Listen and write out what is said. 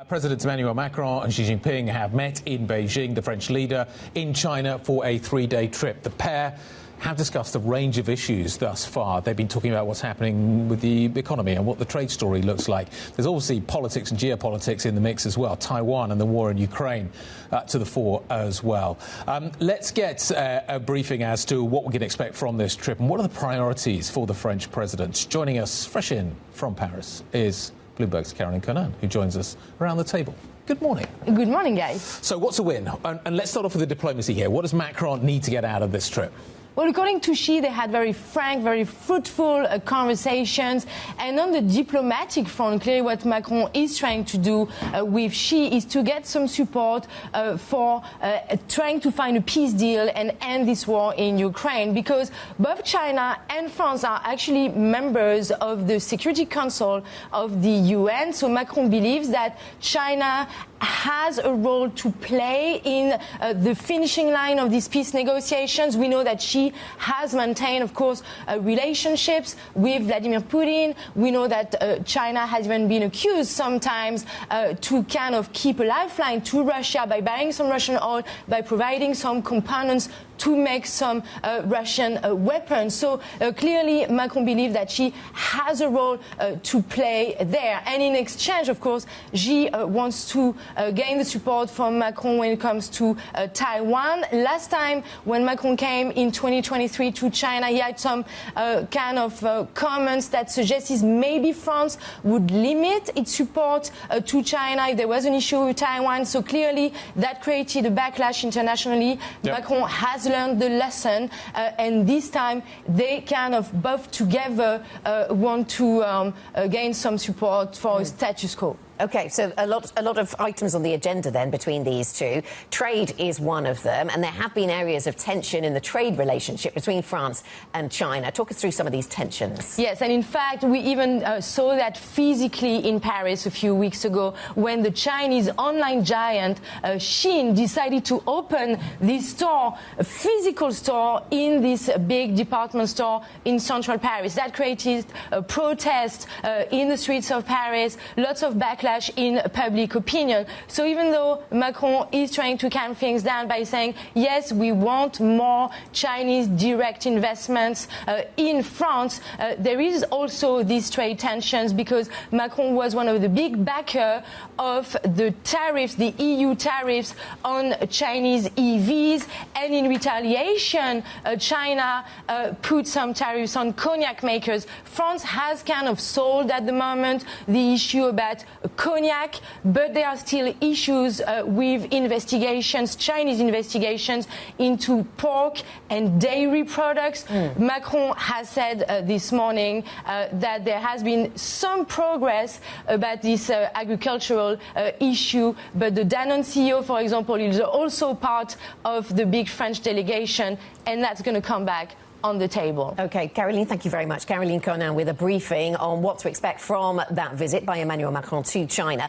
President Emmanuel Macron and Xi Jinping have met in Beijing, the French leader, in China for a three-day trip. The pair have discussed a range of issues thus far. They've been talking about what's happening with the economy and what the trade story looks like. There's obviously politics and geopolitics in the mix as well. Taiwan and the war in Ukraine to the fore as well. Let's get a briefing as to what we can expect from this trip and what are the priorities for the French president. Joining us fresh in from Paris is Bloomberg's Connan, who joins us around the table. Good morning. Good morning, guys. So what's a win? And let's start off with the diplomacy here. What does Macron need to get out of this trip? Well, according to Xi, they had very frank, very fruitful conversations. And on the diplomatic front, clearly what Macron is trying to do with Xi is to get some support for trying to find a peace deal and end this war in Ukraine. Because both China and France are actually members of the Security Council of the UN. So Macron believes that China has a role to play in the finishing line of these peace negotiations. We know that Xi has maintained, of course, relationships with Vladimir Putin. We know that China has even been accused sometimes to kind of keep a lifeline to Russia by buying some Russian oil, by providing some components to make some Russian weapons. So clearly Macron believes that Xi has a role to play there. And in exchange, of course, Xi wants to gain the support from Macron when it comes to Taiwan. Last time when Macron came in 2023 to China, he had some kind of comments that suggested maybe France would limit its support to China if there was an issue with Taiwan. So clearly that created a backlash internationally. Yep. Macron has learned the lesson, and this time they kind of both together want to gain some support for a status quo. OK, so a lot of items on the agenda then between these two. Trade is one of them, and there have been areas of tension in the trade relationship between France and China. Talk us through some of these tensions. Yes, and in fact, we even saw that physically in Paris a few weeks ago when the Chinese online giant Shein decided to open this store, a physical store in this big department store in central Paris. That created a protest in the streets of Paris, lots of backlash in public opinion. So even though Macron is trying to calm things down by saying, yes, we want more Chinese direct investments in France, there is also these trade tensions because Macron was one of the big backers of the tariffs, the EU tariffs on Chinese EVs. And in retaliation, China put some tariffs on cognac makers. France has kind of solved at the moment the issue about cognac, but there are still issues with investigations, Chinese investigations into pork and dairy products. Macron has said this morning that there has been some progress about this agricultural issue, but the Danone CEO, for example, is also part of the big French delegation, and that's going to come back on the table. OK, Caroline, thank you very much. Caroline Connan with a briefing on what to expect from that visit by Emmanuel Macron to China.